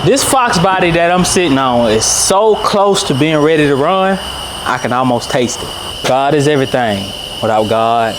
This Fox body that I'm sitting on is so close to being ready to run, I can almost taste it. God is everything. Without God,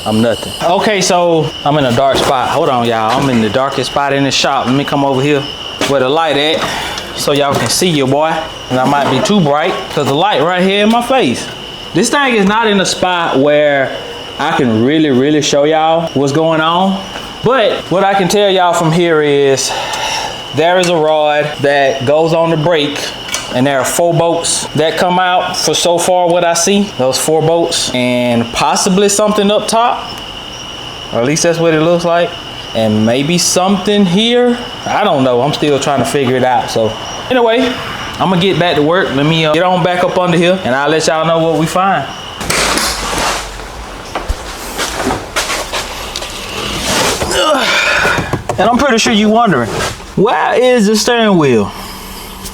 I'm nothing. Okay, so I'm in a dark spot. Hold on, y'all. I'm in the darkest spot in the shop. Let me come over here where the light at so y'all can see your boy. And I might be too bright because the light right here in my face. This thing is not in a spot where I can really show y'all what's going on. But what I can tell y'all from here is there is a rod that goes on the brake, and there are 4 bolts that come out for so far what I see. Those 4 bolts and possibly something up top, or at least that's what it looks like. And maybe something here. I don't know. I'm still trying to figure it out. So anyway, I'm gonna get back to work. Let me get on back up under here and I'll let y'all know what we find. And I'm pretty sure you're wondering, where is the steering wheel?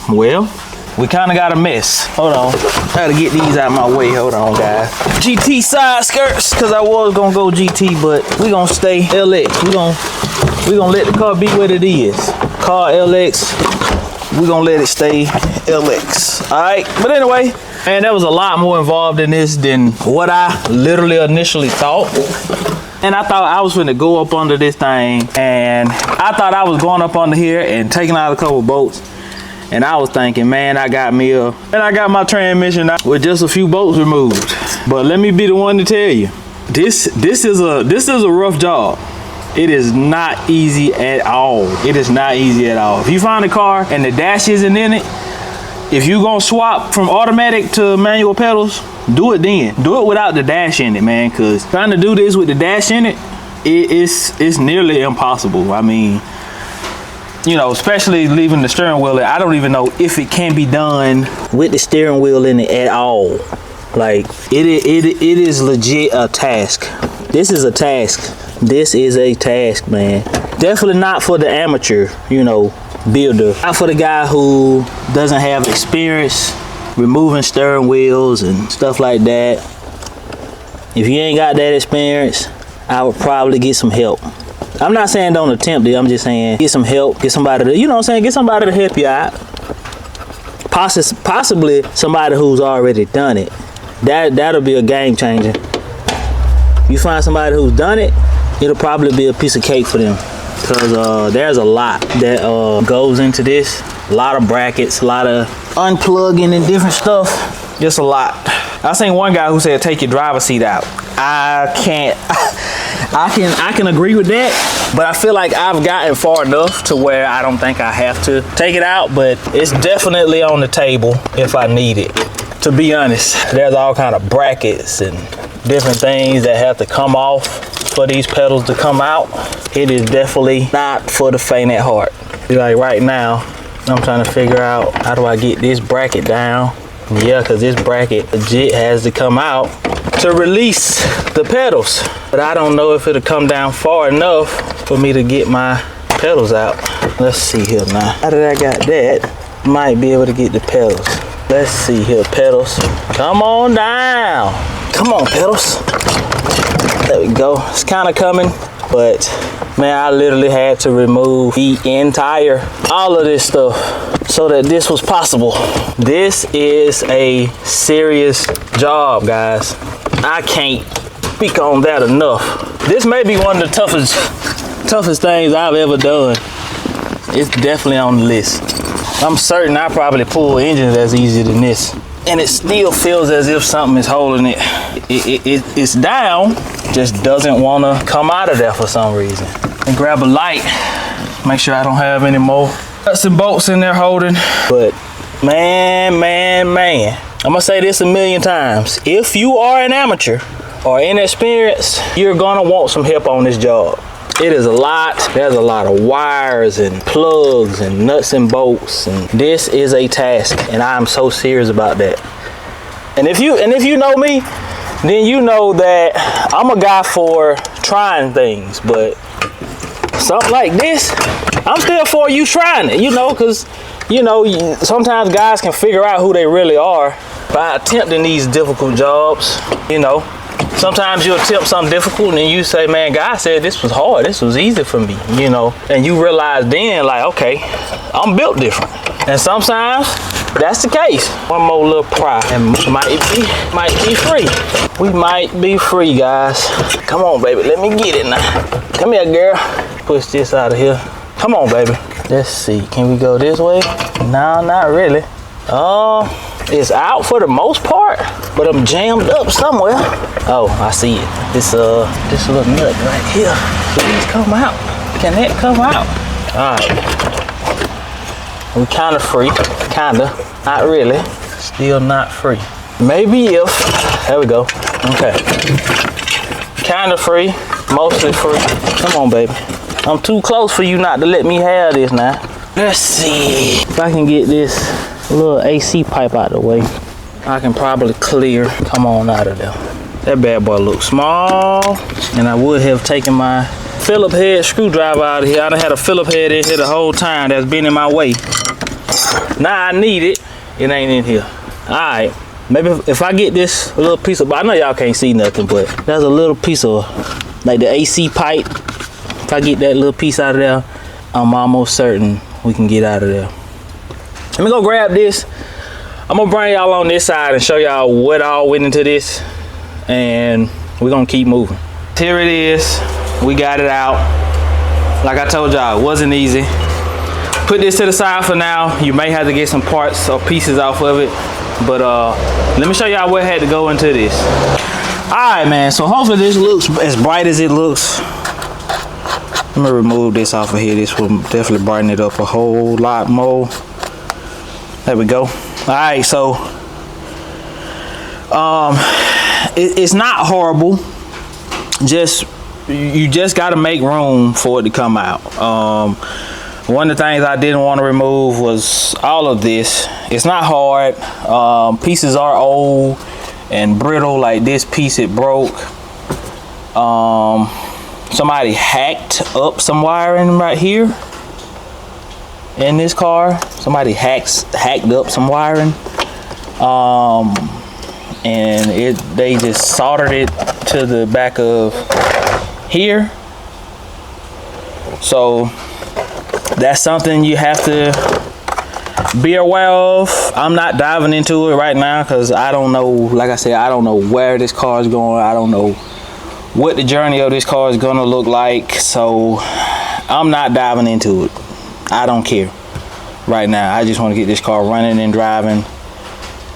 Well, we kind of got a mess. Hold on, gotta get these out of my way. Hold on, guys. GT side skirts, cause I was gonna go GT, but we gonna stay LX. We gonna let the car be what it is. Car LX, we gonna let it stay LX. All right, but anyway, man, there was a lot more involved in this than what I literally initially thought. And I thought I was finna go up under this thing, and I thought I was going up under here and taking out a couple bolts. And I was thinking, man, I got my transmission out with just a few bolts removed. But let me be the one to tell you, this is a rough job. It is not easy at all. It is not easy at all. If you find a car and the dash isn't in it, if you gonna swap from automatic to manual pedals, do it then. Do it without the dash in it, man, because trying to do this with the dash in it, it's nearly impossible. I mean, you know, especially leaving the steering wheel, I don't even know if it can be done with the steering wheel in it at all. Like, it is legit a task. This is a task. This is a task, man. Definitely not for the amateur, you know, builder. Not for the guy who doesn't have experience removing steering wheels and stuff like that. If you ain't got that experience, I would probably get some help. I'm not saying don't attempt it. I'm just saying get some help. Get somebody to, you know what I'm saying? Get somebody to help you out. Possibly somebody who's already done it. That'll be a game changer. You find somebody who's done it, it'll probably be a piece of cake for them. Because there's a lot that goes into this. A lot of brackets, a lot of unplugging and different stuff. Just a lot. I seen one guy who said take your driver's seat out. I can agree with that, but I feel like I've gotten far enough to where I don't think I have to take it out, but it's definitely on the table if I need it. To be honest, there's all kind of brackets and different things that have to come off for these pedals to come out. It is definitely not for the faint at heart. Like right now, I'm trying to figure out how do I get this bracket down. Yeah, because this bracket legit has to come out to release the pedals. But I don't know if it'll come down far enough for me to get my pedals out. Let's see here now. How did I got that? Might be able to get the pedals. Let's see here, pedals. Come on down. Come on, pedals. There we go. It's kind of coming, but man, I literally had to remove the entire, all of this stuff so that this was possible. This is a serious job, guys. I can't speak on that enough. This may be one of the toughest things I've ever done. It's definitely on the list. I'm certain I probably pull engines as easy than this. And it still feels as if something is holding it. It's down, just doesn't want to come out of there for some reason. And grab a light, make sure I don't have any more nuts and bolts in there holding. But man, I'm gonna say this a million times. If you are an amateur or inexperienced, you're gonna want some help on this job. It is a lot. There's a lot of wires and plugs and nuts and bolts, and this is a task, and I'm so serious about that. And if you know me, then you know that I'm a guy for trying things, but something like this, I'm still for you trying it, you know, because you know, sometimes guys can figure out who they really are by attempting these difficult jobs, you know. Sometimes you'll attempt something difficult and then you say, man, God said this was hard. This was easy for me, you know. And you realize then, like, okay, I'm built different. And sometimes that's the case. One more little pry and might be free. We might be free, guys. Come on, baby. Let me get it now. Come here, girl. Push this out of here. Come on, baby. Let's see. Can we go this way? No, not really. It's out for the most part, but I'm jammed up somewhere. Oh, I see it. This little nut right here. Please come out. Can that come out? All right. I'm kind of free. Kinda. Not really. Still not free. Maybe if. There we go. Okay. Kind of free. Mostly free. Come on, baby. I'm too close for you not to let me have this now. Let's see if I can get this little AC pipe out of the way. I can probably clear. Come on out of there. That bad boy looks small, and I would have taken my Phillip head screwdriver out of here. I done had a Phillip head in here the whole time that's been in my way. Now I need it. It ain't in here. All right. Maybe if I get this little piece of, I know y'all can't see nothing, but there's a little piece of like the AC pipe. If I get that little piece out of there, I'm almost certain we can get out of there. Let me go grab this. I'm gonna bring y'all on this side and show y'all what all went into this, and we're gonna keep moving. Here it is. We got it out. Like I told y'all, it wasn't easy. Put this to the side for now. You may have to get some parts or pieces off of it, but let me show y'all what had to go into this. All right, man, so hopefully this looks as bright as it looks. Let me remove this off of here. This will definitely brighten it up a whole lot more. There we go. All right, so it's not horrible. You just got to make room for it to come out. One of the things I didn't want to remove was all of this. It's not hard. Pieces are old and brittle. Like this piece, it broke. Somebody hacked up some wiring right here in this car. Somebody hacked up some wiring, and they just soldered it to the back of here. So that's something you have to be aware of. I'm not diving into it right now because I don't know, like I said, I don't know where this car is going. I don't know what the journey of this car is gonna look like, so I'm not diving into it. I don't care right now. I just want to get this car running and driving,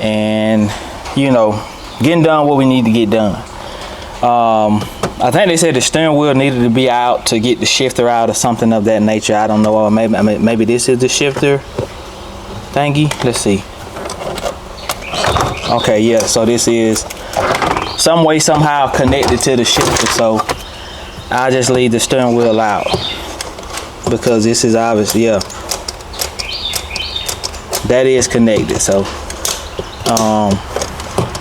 and you know, getting done what we need to get done. I think they said the steering wheel needed to be out to get the shifter out or something of that nature. I don't know, or maybe this is the shifter thingy. Let's see. Okay, yeah, so this is some way somehow connected to the shifter, so I'll just leave the steering wheel out because this is obviously, yeah, that is connected. So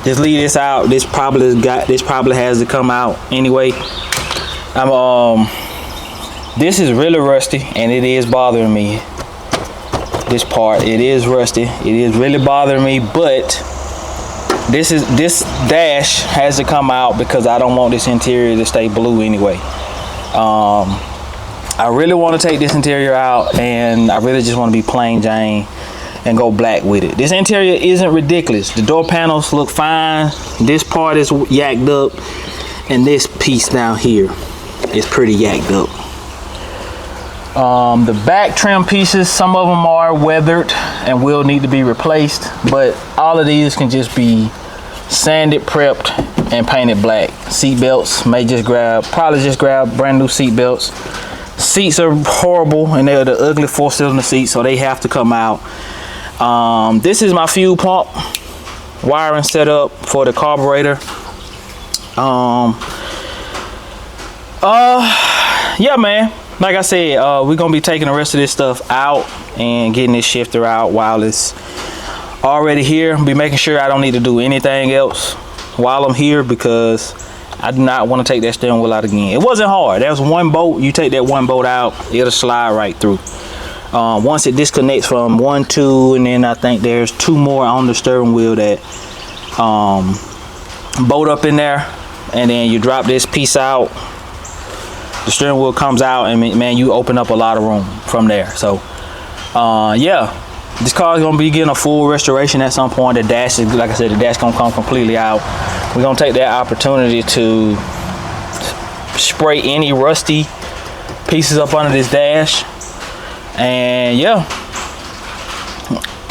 just leave this out. This probably has to come out anyway. This is really rusty and it is bothering me. This part, it is rusty. It is really bothering me, but this dash has to come out because I don't want this interior to stay blue anyway. I really want to take this interior out, and I really just want to be plain Jane and go black with it. This interior isn't ridiculous. The door panels look fine. This part is yacked up, and this piece down here is pretty yacked up. The back trim pieces, some of them are weathered and will need to be replaced, but all of these can just be sanded, prepped, and painted black. Seat belts may probably just grab brand new seat belts. Seats are horrible and they're the ugly 4-cylinder seats, so they have to come out. This is my fuel pump wiring setup for the carburetor. Yeah, man, like I said, we're gonna be taking the rest of this stuff out and getting this shifter out while it's already here. Be making sure I don't need to do anything else while I'm here because I do not want to take that steering wheel out again. It wasn't hard. There's one bolt. You take that one bolt out, it'll slide right through. Once it disconnects from 1, 2, and then I think there's 2 more on the steering wheel that bolt up in there. and then you drop this piece out. The steering wheel comes out, and man, you open up a lot of room from there. So yeah, this car is gonna be getting a full restoration at some point. The dash is, like I said, the dash gonna come completely out. We're gonna take that opportunity to spray any rusty pieces up under this dash. And yeah,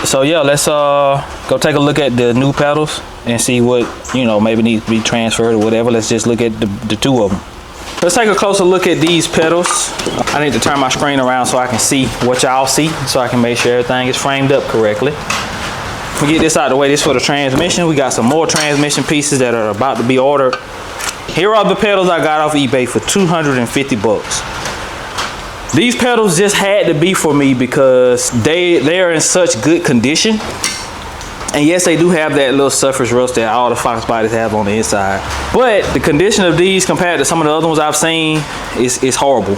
so yeah, let's go take a look at the new pedals and see what, you know, maybe needs to be transferred or whatever. Let's just look at the two of them. Let's take a closer look at these pedals. I need to turn my screen around so I can see what y'all see, so I can make sure everything is framed up correctly. We get this out of the way. This for the transmission. We got some more transmission pieces that are about to be ordered. Here are the pedals I got off eBay for 250 bucks. These pedals just had to be for me because they're in such good condition. And yes, they do have that little surface rust that all the Fox bodies have on the inside. But the condition of these compared to some of the other ones I've seen is horrible.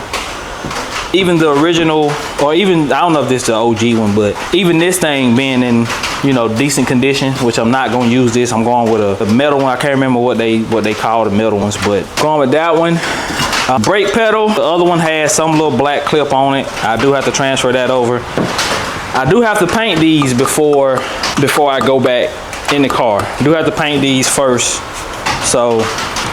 Even the original, or even, I don't know if this is the OG one, but even this thing being in, you know, decent condition, which I'm not going to use this. I'm going with a metal one. I can't remember what they call the metal ones, but going with that one. Brake pedal, the other one has some little black clip on it. I do have to transfer that over. I do have to paint these before I go back in the car. I do have to paint these first. So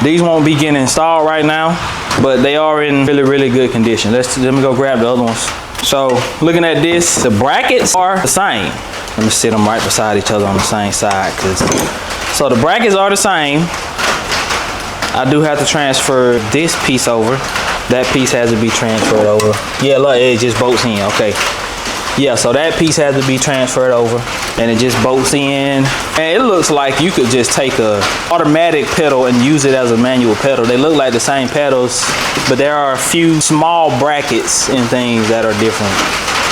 these won't be getting installed right now, but they are in really, really good condition. Let me go grab the other ones. So looking at this, the brackets are the same. Let me sit them right beside each other on the same side. So the brackets are the same. I do have to transfer this piece over. That piece has to be transferred over. Yeah, look, it just bolts in, okay. Yeah, so that piece has to be transferred over, and it just bolts in. And it looks like you could just take a automatic pedal and use it as a manual pedal. They look like the same pedals, but there are a few small brackets and things that are different.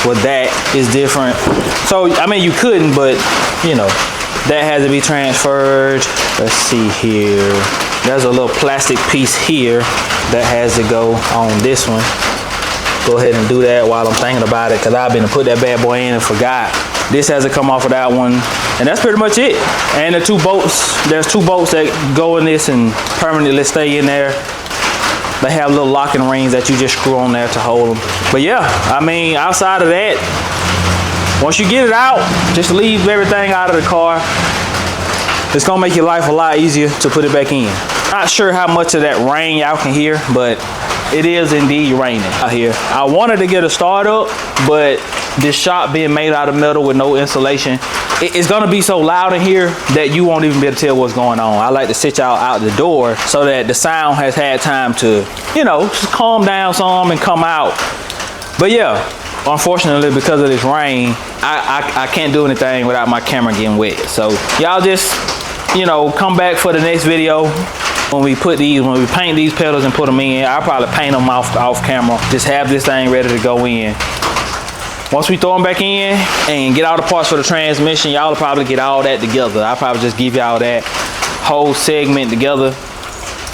Well, that is different. So, I mean, you couldn't, but, you know, that has to be transferred. Let's see here. There's a little plastic piece here that has to go on this one. Go ahead and do that while I'm thinking about it, because I've been to put that bad boy in and forgot. This has to come off of that one, and that's pretty much it. And the two bolts, there's two bolts that go in this and permanently stay in there. They have little locking rings that you just screw on there to hold them. But yeah, I mean, outside of that, once you get it out, just leave everything out of the car. It's gonna make your life a lot easier to put it back in. Not sure how much of that rain y'all can hear, but it is indeed raining out here. I wanted to get a start up, but this shop being made out of metal with no insulation, it's gonna be so loud in here that you won't even be able to tell what's going on. I like to sit y'all out the door so that the sound has had time to, you know, just calm down some and come out. But yeah, unfortunately, because of this rain, I can't do anything without my camera getting wet. So y'all just, you know, come back for the next video. When we paint these pedals and put them in, I'll probably paint them off camera. Just have this thing ready to go in. Once we throw them back in and get all the parts for the transmission, y'all will probably get all that together. I'll probably just give y'all that whole segment together.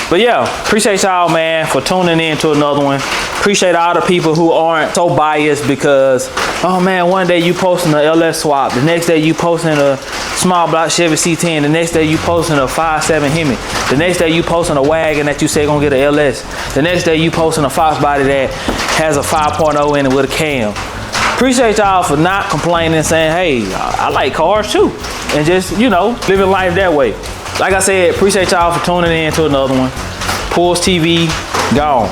But yeah, appreciate y'all, man, for tuning in to another one. Appreciate all the people who aren't so biased because, oh man, one day you posting a LS swap, the next day you posting a small block Chevy C10, the next day you posting a 5.7 Hemi, the next day you posting a wagon that you say gonna get a LS, the next day you posting a Fox body that has a 5.0 in it with a cam. Appreciate y'all for not complaining and saying, hey, I like cars too, and just, you know, living life that way. Like I said, appreciate y'all for tuning in to another one. PullsTv, gone.